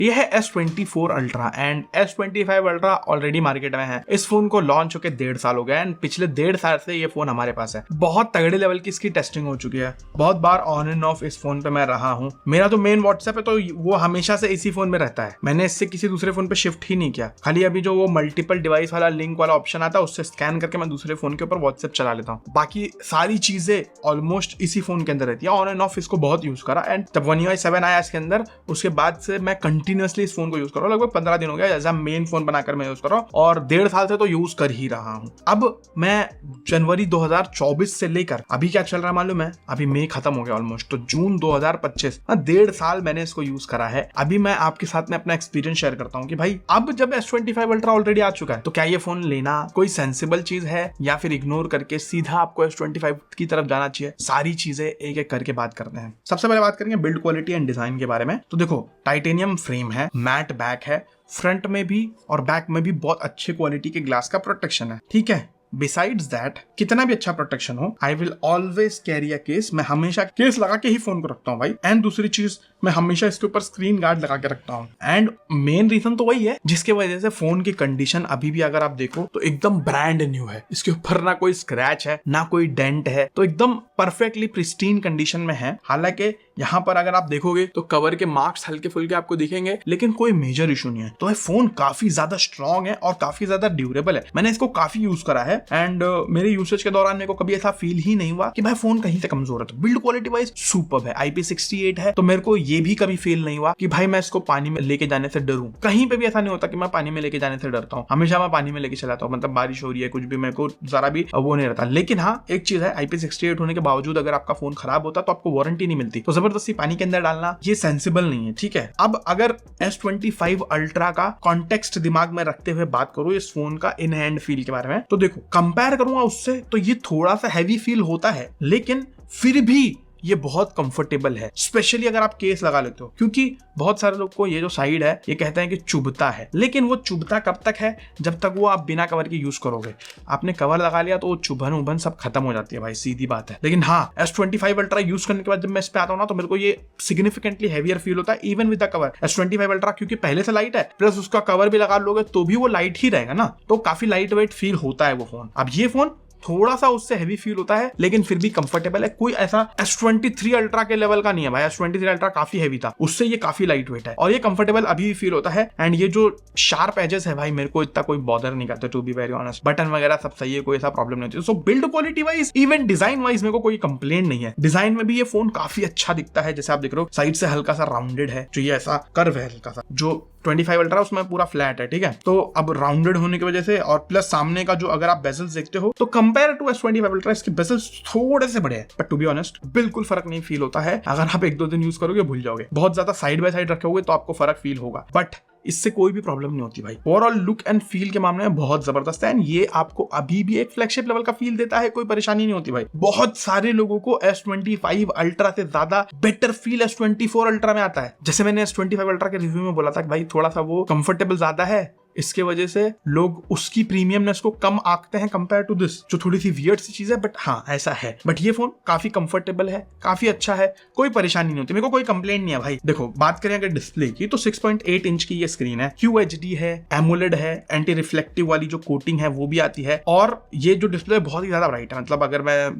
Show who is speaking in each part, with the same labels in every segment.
Speaker 1: ये है S24 Ultra and S25 Ultra already market में है। इस फोन को लॉन्च होकर 1.5 साल हो गया एंड पिछले 1.5 साल से ये फोन हमारे पास है। बहुत तगड़े लेवल की इसकी टेस्टिंग हो चुकी है, बहुत बार ऑन एंड ऑफ इस फोन पे मैं रहा हूँ। मेरा तो मेन व्हाट्सएप है तो वो हमेशा से इसी फोन में रहता है, मैंने इससे किसी दूसरे फोन पे शिफ्ट ही नहीं किया। खाली अभी जो वो मल्टीपल डिवाइस वाला लिंक वाला ऑप्शन आता है उससे स्कैन करके मैं दूसरे फोन के ऊपर व्हाट्सएप चला लेता हूँ। बाकी सारी चीजें ऑलमोस्ट इसी फोन के अंदर रहती है। ऑन एंड ऑफ इसको बहुत यूज करा एंड जब One UI 7 आया इसके अंदर उसके बाद से मैं कंटिन्यूअसली इस फोन को यूज कर रहा हूँ। लगभग 15 दिन हो गया एज अ मेन फोन बनाकर मैं यूज कर रहा हूँ और 1.5 साल से तो यूज कर ही रहा हूँ। अब मैं जनवरी 2024 से लेकर अभी क्या चल रहा है मालूम है, अभी मई खत्म हो गया ऑलमोस्ट, तो जून 2025 1.5 साल मैंने इसको यूज करा है। अभी मैं आपके साथ में अपना एक्सपीरियंस शेयर करता हूँ कि भाई अब जब S25 Ultra ऑलरेडी आ चुका है तो क्या ये फोन लेना कोई सेंसिबल चीज है या फिर इग्नोर करके सीधा आपको S25 की तरफ जाना चाहिए। सारी चीजें एक एक करके बात करते हैं। सबसे पहले बात करेंगे बिल्ड क्वालिटी एंड डिजाइन के बारे में। तो देखो टाइटेनियम फ्रेम है, मैट बैक है, फ्रंट में भी और बैक में भी बहुत अच्छे क्वालिटी के ग्लास का प्रोटेक्शन है, ठीक है। बिसाइड्स दैट कितना भी अच्छा प्रोटेक्शन हो, I will always carry a case. मैं हमेशा केस लगा के ही फोन को रखता हूँ भाई। एंड दूसरी चीज मैं हमेशा इसके ऊपर स्क्रीन गार्ड लगा के रखता हूँ। एंड मेन रीजन तो वही है जिसके वजह से फोन की कंडीशन अभी भी अगर आप देखो तो एकदम ब्रांड न्यू है। इसके ऊपर ना कोई स्क्रैच है ना कोई डेंट है, तो एकदम परफेक्टली प्रिस्टीन कंडीशन में है। हालांकि यहाँ पर अगर आप देखोगे तो कवर के मार्क्स हल्के फुल्के आपको दिखेंगे लेकिन कोई मेजर इशू नहीं है। तो ये फोन काफी ज्यादा स्ट्रॉन्ग है और काफी ज्यादा ड्यूरेबल है। मैंने इसको काफी यूज करा है एंड मेरे यूसेज के दौरान मेरे को कभी ऐसा फील ही नहीं हुआ कि भाई फोन कहीं से कमजोर है। तो बिल्ड क्वालिटी वाइज सुपर्ब है, IP68 है, तो मेरे को ये भी कभी फील नहीं हुआ कि भाई मैं इसको पानी में लेके जाने से डरूं। कहीं पे भी ऐसा नहीं होता कि मैं पानी में लेके जाने से डरता हूँ, हमेशा मैं पानी में लेके चलाता हूँ। मतलब बारिश हो रही है कुछ भी, मेरे को जरा भी वो नहीं रहता। लेकिन हाँ एक चीज है, IP68 होने के बावजूद अगर आपका फोन खराब होता तो आपको वारंटी नहीं मिलती, तो जबरदस्ती पानी के अंदर डालना ये सेंसिबल नहीं है, ठीक है। अब अगर S25 Ultra का कॉन्टेक्स्ट दिमाग में रखते हुए बात करूं इस फोन का इन हैंड फील के बारे में, तो देखो कंपेयर करूंगा उससे तो ये थोड़ा सा हैवी फील होता है लेकिन फिर भी ये बहुत कंफर्टेबल है, स्पेशली अगर आप केस लगा लेते हो। क्योंकि बहुत सारे लोग को ये जो साइड है ये कहते हैं कि चुभता है, लेकिन वो चुभता कब तक है जब तक वो आप बिना कवर के यूज करोगे। आपने कवर लगा लिया तो वो चुभन उभन सब खत्म हो जाती है भाई, सीधी बात है। लेकिन हाँ S25 Ultra यूज करने के बाद जब मैं इस पे आता हूँ ना तो मेरे को ये सिग्निफिकेंटली हैवियर फील होता है even with the cover. S25 Ultra क्योंकि पहले से लाइट है प्लस उसका कवर भी लगा लोगे तो भी वो लाइट ही रहेगा ना, तो काफी लाइट वेट फील होता है वो फोन। अब ये फोन थोड़ा सा उससे हैवी फील होता है लेकिन फिर भी कंफर्टेबल है। कोई ऐसा S23 Ultra के लेवल का नहीं है भाई। S23 Ultra काफी हैवी था, उससे ये काफी लाइट वेट है और ये कंफर्टेबल अभी भी फील होता है। एंड ये जो शार्प एजेस है भाई मेरे को इतना कोई बॉदर नहीं करते, to be very honest. Button वगैरह सब सही है, कोई ऐसा प्रॉब्लम नहीं होती। So build quality wise even design wise मेरे को कोई कंप्लेंट नहीं है। डिजाइन में भी ये फोन काफी अच्छा दिखता है, जैसे आप देख रहे हो साइड से हल्का सा राउंडेड है, जो ये ऐसा कर्व है हल्का सा। जो 25 Ultra उसमें पूरा फ्लैट है, ठीक है। तो अब राउंडेड होने की वजह से और प्लस सामने का जो अगर आप बेजल्स देखते हो तो कंपेयर टू S25 Ultra इसके बेजल्स थोड़े से बड़े हैं, बट टू बी ऑनेस्ट बिल्कुल फर्क नहीं फील होता है। अगर आप 1-2 दिन यूज करोगे भूल जाओगे। बहुत ज्यादा साइड बाय साइड रखे तो आपको फर्क फील होगा, बट इससे कोई भी प्रॉब्लम नहीं होती भाई। ओवरऑल लुक एंड फील के मामले में बहुत जबरदस्त है एंड ये आपको अभी भी एक फ्लैगशिप लेवल का फील देता है, कोई परेशानी नहीं होती भाई। बहुत सारे लोगों को S25 Ultra से ज्यादा बेटर फील S24 Ultra में आता है। जैसे मैंने S25 Ultra के रिव्यू में बोला था कि भाई थोड़ा सा वो कंफर्टेबल ज्यादा है, इसके वजह से लोग उसकी प्रीमियमनेस को कम आंकते हैं कंपेयर टू दिस, जो थोड़ी सी वियर्ड सी चीज है, बट हाँ ऐसा है। बट ये फोन काफी कंफर्टेबल है, काफी अच्छा है, कोई परेशानी नहीं होती, मेरे को कोई कंप्लेंट नहीं है भाई। देखो बात करें अगर डिस्प्ले की तो 6.8 इंच की ये स्क्रीन है, QHD है, एमोलेड है, एंटी रिफ्लेक्टिव वाली जो कोटिंग है वो भी आती है और ये जो डिस्प्ले बहुत ही ज्यादा ब्राइट है। मतलब अगर मैं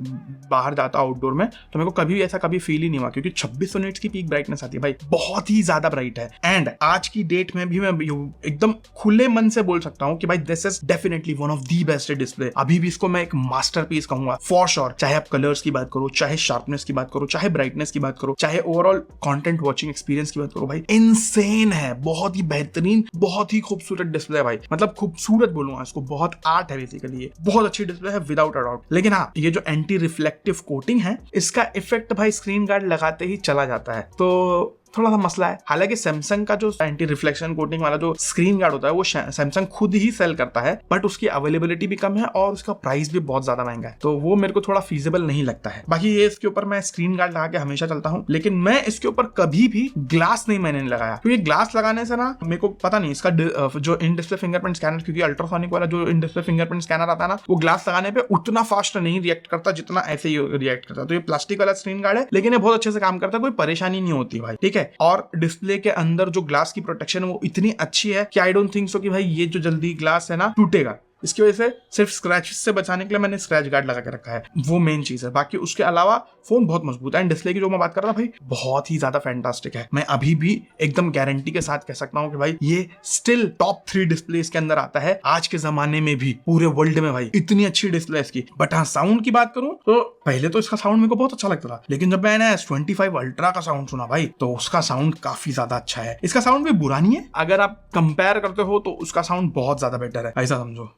Speaker 1: बाहर जाता आउटडोर में तो मेरे को कभी ऐसा कभी फील ही नहीं हुआ, क्योंकि 2600 निट्स की पीक ब्राइटनेस आती है भाई, बहुत ही ज्यादा ब्राइट है। एंड आज की डेट में भी मैं एकदम खुले मन से बोल सकता हूं कि भाई this is definitely one of the best display. अभी भी इसको मैं एक मास्टरपीस कहूंगा फॉर श्योर। चाहे आप कलर्स की बात करो, चाहे शार्पनेस की बात करो, चाहे ब्राइटनेस की बात करो, चाहे ओवरऑल कंटेंट वाचिंग एक्सपीरियंस की बात करो, भाई इनसेन है, बहुत ही बेहतरीन, बहुत ही खूबसूरत डिस्प्ले है भाई। मतलब खूबसूरत बोलूंगा इसको, बहुत आर्ट है बेसिकली, ये बहुत अच्छी डिस्प्ले है विदाउट अ डाउट। लेकिन हाँ ये जो एंटी रिफ्लेक्टिव कोटिंग है इसका इफेक्ट भाई स्क्रीन गार्ड लगाते ही चला जाता है, तो थोड़ा सा मसला है। हालांकि सैमसंग का जो एंटी रिफ्लेक्शन कोटिंग वाला जो स्क्रीन गार्ड होता है वो सैमसंग खुद ही सेल करता है, बट उसकी अवेलेबिलिटी भी कम है और उसका प्राइस भी बहुत ज्यादा महंगा है, तो वो मेरे को थोड़ा फीजिबल नहीं लगता है। बाकी ये इसके ऊपर मैं स्क्रीन गार्ड लगा के हमेशा चलता हूँ, लेकिन मैं इसके ऊपर कभी भी ग्लास मैंने लगाया, क्योंकि ग्लास लगाने से ना मेरे को पता नहीं इसका जो इन डिस्प्ले फिंगरप्रिंट स्कैनर, क्योंकि अल्ट्रासोनिक वाला जो इन डिस्प्ले फिंगरप्रिंट स्कैनर आता है ना, वो ग्लास लगाने पे उतना फास्ट नहीं रिएक्ट करता जितना ऐसे ही रिएक्ट करता। तो ये प्लास्टिक वाला स्क्रीन गार्ड है, लेकिन ये बहुत अच्छे से काम करता है, कोई परेशानी नहीं होती भाई, ठीक है। है। और डिस्प्ले के अंदर जो ग्लास की प्रोटेक्शन है वो इतनी अच्छी है कि आई डोंट थिंक सो कि भाई ये जो जल्दी ग्लास है ना टूटेगा। इसकी वजह से सिर्फ स्क्रैचेस से बचाने के लिए मैंने स्क्रैच गार्ड लगा के रखा है, वो मेन चीज है। बाकी उसके अलावा फोन बहुत मजबूत है। एंड डिस्प्ले की जो मैं बात कर रहा था भाई बहुत ही ज्यादा फैंटास्टिक है। मैं अभी भी एकदम गारंटी के साथ कह सकता हूँ कि भाई ये स्टिल टॉप 3 डिस्प्ले इसके अंदर आता है आज के जमाने में भी, पूरे वर्ल्ड में भाई इतनी अच्छी डिस्प्ले है इसकी। बट हाँ, साउंड की बात करूं तो पहले तो इसका साउंड मेरे को बहुत अच्छा लगता था, लेकिन जब मैंने S25 अल्ट्रा का साउंड सुना भाई तो उसका साउंड काफी ज्यादा अच्छा है। इसका साउंड भी बुरा नहीं है, अगर आप कंपेयर करते हो तो उसका साउंड बहुत ज्यादा बेटर है, ऐसा समझो।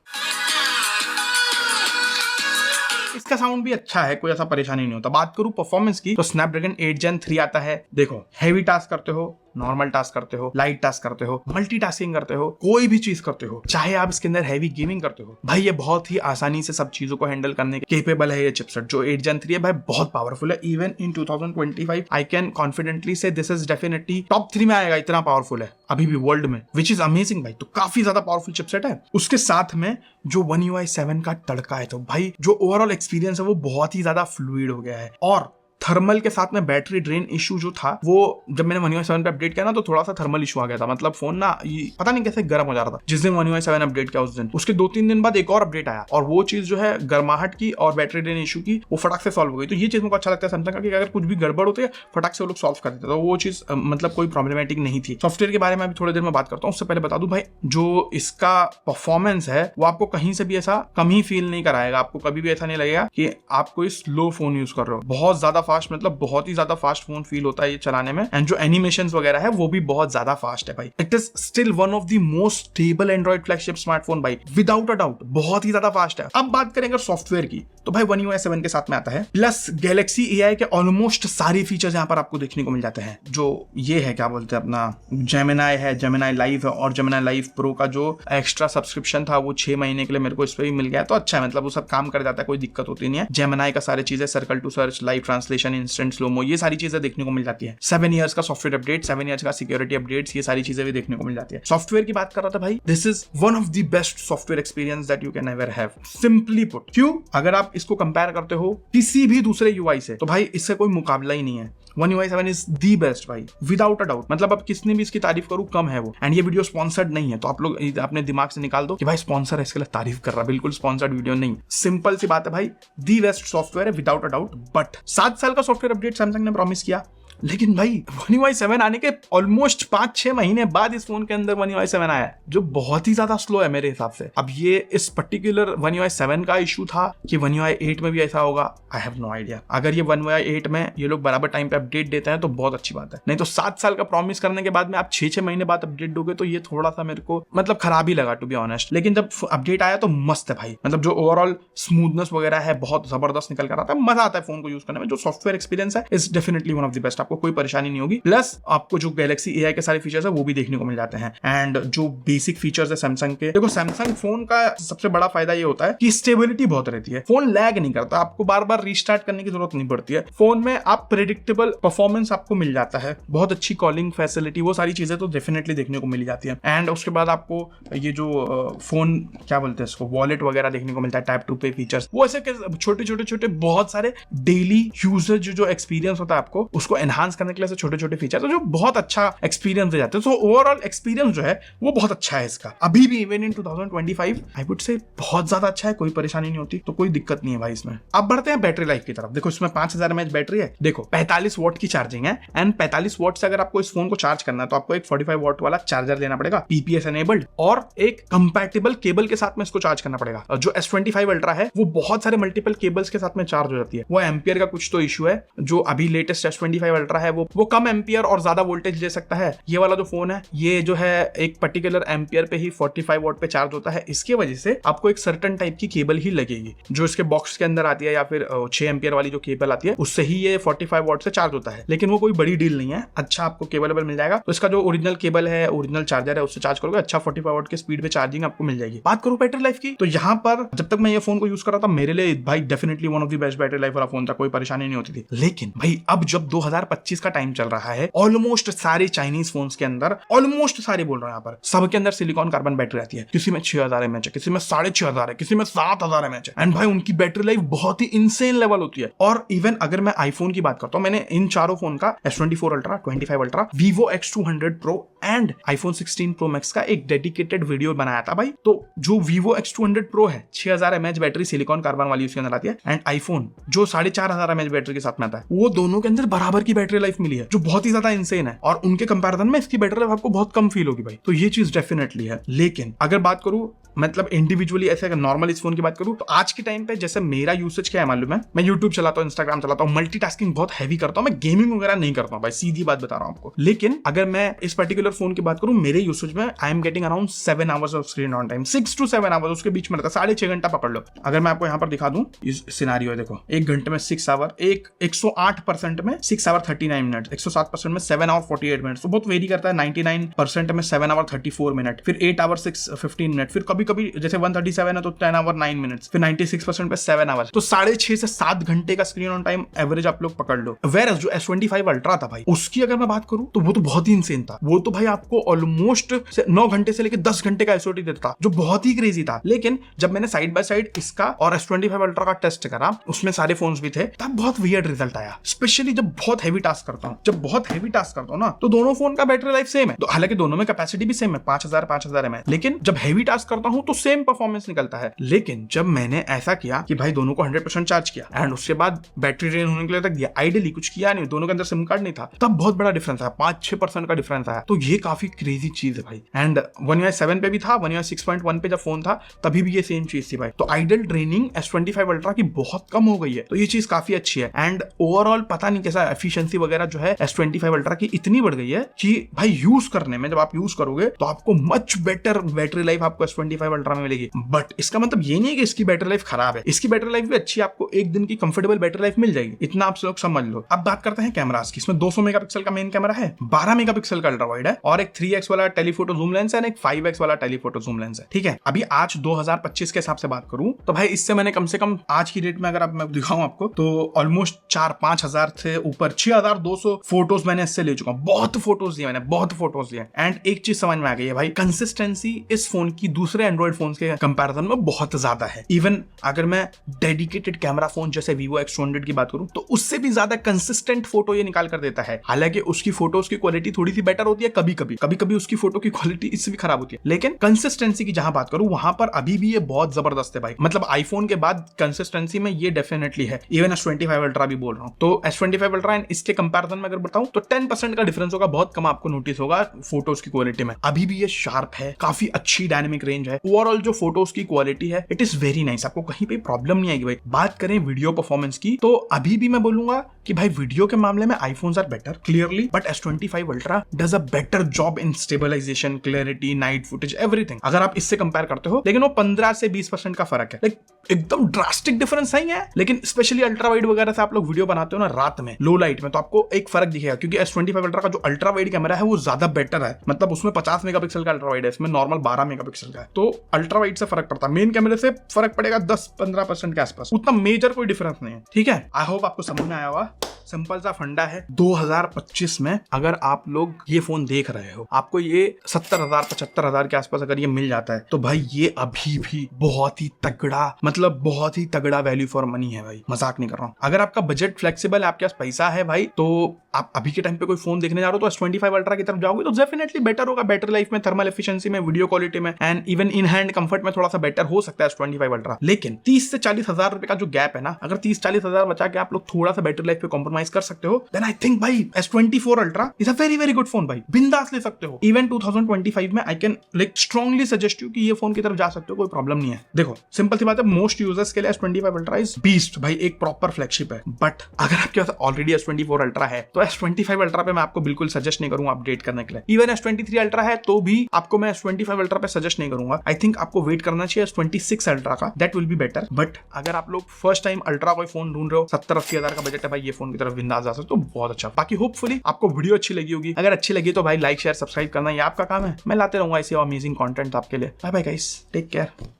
Speaker 1: इसका साउंड भी अच्छा है, कोई ऐसा परेशानी नहीं होता। बात करूं परफॉर्मेंस की तो स्नैपड्रैगन 8 Gen 3 आता है। देखो, हैवी टास्क करते हो, नॉर्मल टास्क करते हो, लाइट टास्क करते हो, मल्टीटास्किंग करते हो, कोई भी चीज करते हो, चाहे आप इसके अंदर हैवी गेमिंग करते हो, भाई ये बहुत ही आसानी से सब चीजों को हैंडल करने के केपेबल है। ये चिपसेट जो 8 Gen 3 है भाई बहुत पावरफुल है। Even in 2025 I can confidently से दिस इज डेफिनेटली टॉप 3 में आएगा, इतना पावरफुल है अभी भी वर्ल्ड में, विच इज अमेजिंग भाई। तो काफी ज्यादा पावरफुल चिपसेट है। उसके साथ में जो One UI 7 का तड़का है, तो भाई जो ओवरऑल एक्सपीरियंस है वो बहुत ही ज्यादा फ्लूइड हो गया है। और थर्मल के साथ में बैटरी ड्रेन इशू जो था वो जब मैंने One UI 7 पे अपडेट किया ना तो थोड़ा सा थर्मल इशू आ गया था। मतलब फोन ना ये पता नहीं कैसे गर्म हो जा रहा था। जिस दिन One UI 7 अपडेट किया उस दिन, उसके 2-3 दिन बाद एक और अपडेट आया और वो चीज जो है गर्माहट की और बैटरी ड्रेन इशू की वो फटाक से सॉल्व हो गई। तो ये चीज मुझे अच्छा लगता है सैमसंग का कि अगर कुछ भी गड़बड़ होती है फटाक से वो लोग सॉल्व कर देते, तो वो चीज मतलब कोई प्रॉब्लमेटिक नहीं थी। सॉफ्टवेयर के बारे में अभी थोड़ी देर में बात करता हूँ। उससे पहले बता दूं भाई जो इसका परफॉर्मेंस है वो आपको कहीं से भी ऐसा कम ही फील नहीं कराएगा। आपको कभी भी ऐसा नहीं लगेगा कि आप कोई स्लो फोन यूज कर रहे हो। बहुत ज्यादा फास्ट, मतलब बहुत ज्यादा फास्ट फोन फील होता है ये चलाने में। एंड जो एनिमेशंस वगैरह है वो भी बहुत ज्यादा फास्ट है भाई। It is still one of the most stable Android flagship smartphone भाई, विदाउट अ डाउट बहुत ही ज्यादा फास्ट है। अब बात करें अगर सॉफ्टवेयर की तो भाई One UI 7 के साथ में आता है प्लस गैलेक्सी AI के ऑलमोस्ट सारे फीचर्स यहाँ पर आपको देखने को मिल जाते हैं। जो ये है क्या बोलते हैं अपना जेमिनाई है, जेमिनाई लाइव है, और जेमिनाई लाइव प्रो का जो एक्स्ट्रा सब्सक्रिप्शन था वो 6 महीने के लिए मेरे को इस पे भी मिल गया है। तो अच्छा है, मतलब वो सब काम कर जाता है, कोई दिक्कत होती नहीं है। जेमिनाई का सारी चीजें, circle to search, live translation, instant slomo, ये सारी चीजें देखने को मिल जाती है। 7 ईयर्स का सॉफ्टवेयर अपडेट, 7 ईयर्स का सिक्योरिटी अपडेट्स, ये सारी चीजें भी देखने को मिल जाती है। सॉफ्टवेयर की बात कर रहा था भाई, this is one of the best software experience that you can ever have. Simply put, क्यों? अगर आप इसको कंपेयर करते हो किसी भी दूसरे UI से तो भाई इससे कोई मुकाबला ही नहीं है। One UI 7 is the best भाई, विदाउट अ डाउट। मतलब अब किसने भी इसकी तारीफ करूं कम है वो। एंड ये वीडियो स्पॉन्सर्ड नहीं है, तो आप लोग अपने दिमाग से निकाल दो कि भाई स्पॉन्सर है इसके लिए तारीफ कर रहा। बिल्कुल स्पॉन्सर्ड वीडियो नहीं, सिंपल सी बात है भाई, दी बेस्ट सॉफ्टवेयर है विदाउट अ डाउट। बट 7 साल का सॉफ्टवेयर अपडेट सैमसंग ने प्रॉमिस किया, लेकिन भाई One UI 7 आने के ऑलमोस्ट 5-6 महीने बाद इस फोन के अंदर One UI 7 आया, जो बहुत ही ज्यादा स्लो है मेरे हिसाब से। अब ये इस पर्टिकुलर One UI 7 का इशू था कि One UI 8 में भी ऐसा होगा, आई हैव नो आइडिया। अगर ये One UI 8 में ये लोग बराबर टाइम पे अपडेट देते हैं तो बहुत अच्छी बात है, नहीं तो 7 साल का प्रॉमिस करने के बाद में आप 6-6 महीने बाद अपडेट दोगे तो ये थोड़ा सा मेरे को मतलब खराब ही लगा, टू बी ऑनेस्ट। लेकिन जब अपडेट आया तो मस्त है भाई, मतलब जो ओवरऑल स्मूथनेस वगैरह है बहुत जबरदस्त निकल कर आता है, मजा आता है फोन को यूज करने में। जो सॉफ्टवेयर एक्सपीरियंस है is definitely one of the best, आपको कोई परेशानी नहीं होगी। प्लस आपको जो गैलेक्सी AI के सारे फीचर्स है वो भी देखने को मिल जाते हैं। एंड जो बेसिक फीचर्स है सैमसंग के, देखो सैमसंग फोन का सबसे बड़ा फायदा ये होता है कि स्टेबिलिटी बहुत रहती है, फोन लैग नहीं करता, आपको बार बार रीस्टार्ट करने की जरूरत नहीं पड़ती है। फोन में आप प्रेडिक्टेबल परफॉर्मेंस आपको मिल जाता है, बहुत अच्छी कॉलिंग फैसिलिटी, वो सारी चीजें तो डेफिनेटली देखने को मिल जाती है। एंड उसके बाद आपको ये जो फोन क्या बोलते हैं इसको, वॉलेट वगैरह देखने को मिलता है, टैप टू पे फीचर्स, वो ऐसे छोटे छोटे छोटे बहुत सारे डेली यूजर जो एक्सपीरियंस होता है आपको उसको एनहांस करने के लिए छोटे छोटे फीचर्स जो बहुत अच्छा एक्सपीरियंस दे जाते हैं। सो ओवरऑल एक्सपीरियंस जो है वो बहुत अच्छा है इसका, अभी भी even in 2025 I would say बहुत ज्यादा अच्छा है, कोई परेशानी नहीं होती, तो कोई दिक्कत नहीं है भाई इसमें। अब बढ़ते हैं बैटरी लाइफ की तरफ। देखो इसमें 5000 mAh बैटरी है, देखो 45 वॉट की चार्जिंग है। एंड 45 वॉट से अगर आपको इस फोन को चार्ज करना है तो आपको एक 45 वॉट वाला चार्जर लेना पड़ेगा, PPS एनेबल्ड, और एक कंपैटिबल केबल के साथ में इसको चार्ज करना पड़ेगा। जो S25 अल्ट्रा है वो बहुत सारे मल्टीपल केबल्स के साथ में चार्ज हो जाती है, वो एम्पियर का कुछ तो इशू है। जो अभी लेटेस्ट S25 अल्ट्रा है वो कम एम्पियर और ज्यादा वोल्टेज ले सकता है। ये वाला जो फोन है ये जो है एक पर्टिकुलर एम्पियर पे ही 45 वॉट पे चार्ज होता है। इसकी वजह से आपको एक सर्टेन टाइप की केबल ही लगेगी जो इसके बॉक्स के अंदर आती है, या फिर 6 एम्पियर वाली जो केबल आती है उससे ही ये 45 वॉट से चार्ज होता है। लेकिन वो कोई बड़ी डील नहीं है, अच्छा आपको केबल मिल जाएगा। तो इसका जो ओरिजिनल केबल है, ओरिजिनल चार्जर है, उससे चार्ज करोगे, अच्छा 45 वॉट की स्पीड पे चार्जिंग आपको मिल जाएगी। बात करूं बैटरी लाइफ की, तो यहाँ पर जब तक मैं ये फोन को यूज कर रहा था मेरे लिए भाई definitely one of the best battery life वाला फोन था, कोई परेशानी नहीं होती थी। लेकिन भाई अब जब 2025 का टाइम चल रहा है, ऑलमोस्ट सारे चाइनीज फोन्स के अंदर, ऑलमोस्ट सारे बोल रहे हैं यहाँ पर, सबके अंदर सिलिकॉन कार्बन बैटरी आती है। किसी में 6000 mAh है, किसी में 6500 है, किसी में 7000 mAh है। एंड भाई उनकी बैटरी लाइफ बहुत ही इनसेन लेवल होती है। और इवन अगर मैं आईफोन की बात करता हूँ, मैंने इन चारों फोन का S24 Ultra, 25 Ultra, Vivo X200 Pro and iPhone 16 Pro Max का एक डेडिकेटेड वीडियो बनाया था भाई। तो जो Vivo X200 Pro है, 6000 mAh बैटरी सिलिकॉन कार्बन वाली उसके अंदर आती है, एंड आईफोन जो 4500 mAh बैटरी के साथ में आता है, वो दोनों के अंदर बराबर की बैटरी लाइफ मिली है, जो बहुत ही ज्यादा इंसेन है। और उनके कंपैरिजन में इसकी बैटरी लाइफ आपको बहुत कम फील होगी भाई। तो ये चीज डेफिनेटली है। लेकिन अगर बात करूं मतलब इंडिविजुअली ऐसे अगर नॉर्मल इस फोन की बात करूं, तो आज के टाइम पे जैसे मेरा यूसेज क्या है मालूम है, मैं यूट्यूब चलाता हूं, इंस्टाग्राम चलाता हूं, मल्टीटास्किंग बहुत हैवी करता हूं, मैं गेमिंग वगैरह नहीं करता हूं भाई, सीधी बात बता रहा हूं आपको। लेकिन अगर मैं इस पर्टिकुलर फोन की बात करूं, मेरे यूसेज में I am getting around 7 hours of screen on time, 6 to 7 hours उसके बीच में रहता है, 6.5 घंटा पकड़ लो। अगर मैं आपको यहाँ पर दिखा दूं इस सिनेरियो है, देखो 1 घंटे में 6 hour, 108% में 6 hour 39 minutes, 107% में 7 hour 48 minutes, तो बहुत वेरी करता है। 99% में 7 hour 34 minutes, फिर 8 hour 15 minutes, फिर कभी कभी जैसे 137 है तो 10 hour 9 minutes, फिर 96% पे 7 hours, तो 6.5 से 7 घंटे का स्क्रीन ऑन टाइम एवरेज आप लोग पकड़ लो। वेयर जो S25 Ultra था भाई, उसकी अगर मैं बात करूं तो वो तो बहुत ही इंसेन था। वो तो भाई आपको ऑलमोस्ट 9 घंटे से लेकर 10 घंटे का एसओटी देता था, जो बहुत ही क्रेजी था। लेकिन जब मैंने साइड बाय साइड इसका और S25 Ultra का टेस्ट करा, उसमें सारे फोन्स भी थे, तब बहुत वियर्ड रिजल्ट आया। स्पेशली जब बहुत हैवी टास्क करता हूं, ना, तो दोनों फोन का बैटरी लाइफ सेम है। तो हालांकि दोनों में कैपेसिटी भी सेम है, 5000 mAh, लेकिन जब हैवी टास्क करता हूं तो सेम परफॉर्मेंस निकलता है। लेकिन जब मैंने ऐसा किया कि भाई दोनों को 100% चार्ज किया एंड उसके बाद बैटरी ड्रेन होने के लिए रख दिया, आइडियली कुछ किया नहीं, दोनों के अंदर सिम कार्ड नहीं था, तब बहुत बड़ा डिफरेंस आया, 5-6% का डिफरेंस आया। तो ये काफी क्रेजी चीज है भाई। एंड One UI 7 पे भी था, One UI 6.1 पे जब फोन था तभी भी ये सेम चीज थी भाई। तो आइडल ड्रेनिंग S25 Ultra की बहुत कम हो गई है, तो ये चीज काफी अच्छी है। एंड ओवरऑल पता नहीं कैसा एफिशिएंसी वगैरह जो है S25 Ultra की इतनी बढ़ गई है कि भाई यूज करने में, जब आप यूज करोगे तो आपको मच बेटर बैटरी लाइफ आपको S25 Ultra में मिलेगी। बट इसका मतलब ये नहीं है कि इसकी बैटरी लाइफ खराब है, इसकी बैटरी लाइफ भी अच्छी है, आपको एक दिन की कंफर्टेबल बैटरी लाइफ मिल जाएगी, इतना आप लोग समझ लो। अब बात करते हैं कैमरास की। इसमें 200 मेगापिक्सल का मेन कैमरा है, 12 मेगापिक्सल का अल्ट्रा वाइड है, और एक 3x वाला टेलीफोटो जूम लेंस है, एक 5x वाला टेलीफोटो जूम लेंस है। ठीक है, अभी आज 2025 के हिसाब से बात करूं तो भाई इससे मैंने कम से कम आज की डेट में अगर मैं दिखाऊं आपको तो ऑलमोस्ट 4-5 हजार से ऊपर 6200 फोटोज मैंने इससे ले चुका हूं। बहुत फोटोज दिए मैंने, बहुत फोटोज दिए। एंड एक चीज समझ में आ गई है भाई, कंसिस्टेंसी इस फोन की दूसरे एंड्रॉइड फोन के कंपैरिजन में बहुत ज्यादा है। इवन अगर मैं डेडिकेटेड कैमरा फोन जैसे Vivo X200 की बात करूं तो उससे भी ज्यादा कंसिस्टेंट फोटो ये निकाल कर देता है। हालांकि उसकी फोटोज की क्वालिटी थोड़ी सी बेटर होती है, कभी कभी उसकी फोटो की क्वालिटी इससे भी खराब होती है, लेकिन कंसिस्टेंसी की जहां बात करूं वहां पर अभी भी ये बहुत जबरदस्त है भाई। मतलब आईफोन के बाद कंसिस्टेंसी में ये डेफिनेटली है। इवन S25 Ultra भी बोल रहा हूं, तो S25 Ultra एंड इसके कंपैरिजन में अगर बताऊं तो 10% का डिफरेंस होगा, बहुत कम आपको नोटिस होगा फोटोज की क्वालिटी में। अभी भी ये शार्प है, काफी अच्छी डायनेमिक रेंज है, ओवरऑल जो फोटोज की क्वालिटी है इट इज वेरी नाइस, आपको कहीं पे प्रॉब्लम नहीं आएगी भाई। बात करें वीडियो परफॉर्मेंस की तो अभी भी मैं बोलूंगा कि भाई वीडियो के मामले में iPhones are better clearly, but S25 Ultra does a better job in stabilisation, clarity, night footage, everything. अगर आप इससे कंपेयर करते हो, लेकिन वो 15 से 20% का फर्क है, लाइक एकदम ड्रास्टिक डिफरेंस नहीं है। लेकिन स्पेशली अल्ट्रा वाइड वगैरह से आप लोग वीडियो बनाते हो ना रात में लो लाइट में, तो आपको एक फर्क दिखेगा, क्योंकि S25 Ultra का जो अल्ट्रा वाइड कैमरा है वो ज्यादा बेटर है। मतलब उसमें 50 मेगापिक्सल का अल्ट्रा वाइड है, इसमें नॉर्मल 12 मेगापिक्सल का है, तो अल्ट्रा वाइड से फर्क पड़ता है। मेन कैमरे से फर्क पड़ेगा 10-15% के आसपास, उतना मेजर कोई डिफरेंस नहीं है। ठीक है, आई होप आपको समझ में आया होगा। सिंपल सा फंडा है, 2025 में अगर आप लोग ये फोन देख रहे हो, आपको ये 70,000-75,000 के आसपास अगर ये मिल जाता है, तो भाई ये अभी भी बहुत ही तगड़ा, मतलब बहुत ही तगड़ा वैल्यू फॉर मनी है भाई, मजाक नहीं कर रहा हूं। अगर आपका बजट फ्लेक्सिबल है, आपके पास पैसा है भाई, तो आप अभी के टाइम पे कोई फोन देखने जा रहे हो तो S25 Ultra की तरफ जाओगे तो डेफिनेटली बेटर होगा, बैटरी लाइफ में, थर्मल एफिशिएंसी में, वीडियो क्वालिटी में, and even in hand comfort में थोड़ा सा बेटर हो सकता है S25 Ultra। लेकिन 30 से 40 हजार रुपए का जो गैप है ना, अगर 30-40 हजार बचा के आप लोग थोड़ा सा बैटरी लाइफ पे कॉम्प्रोमाइज कर सकते हो, देन आई थिंक भाई S24 Ultra is a very very good phone भाई, बिंदास ले सकते हो। इवन 2025 में I can like strongly suggest you कि ये फोन की तरफ जा सकते हो, कोई प्रॉब्लम नहीं है। देखो सिंपल सी बात है, मोस्ट यूजर्स के लिए S25 Ultra इज बीस्ट भाई, एक प्रॉपर फ्लैगशिप है। बट अगर आपके पास ऑलरेडी S24 Ultra है तो S25 Ultra पे मैं आपको बिल्कुल सजेस्ट नहीं करूंगा अपडेट करने के लिए। इवन S23 Ultra है तो भी आपको मैं S25 Ultra पे सजेस्ट नहीं करूंगा। आई थिंक आपको वेट करना चाहिए S26 Ultra का, that will be better. But अगर आप लोग फर्स्ट टाइम अल्ट्रा कोई फोन ढूंढ रहे हो, 70-80 हजार का बजट है भाई, ये फोन की तरफ बिंदास जा सकते हो, बहुत अच्छा। बाकी होपफुली आपको वीडियो अच्छी लगी होगी, अगर अच्छी लगी तो भाई लाइक शेयर सब्सक्राइब करना ये आपका काम है। मैं लाते रहूंगा ऐसे अमेजिंग कंटेंट आपके लिए। Bye bye guys, take care.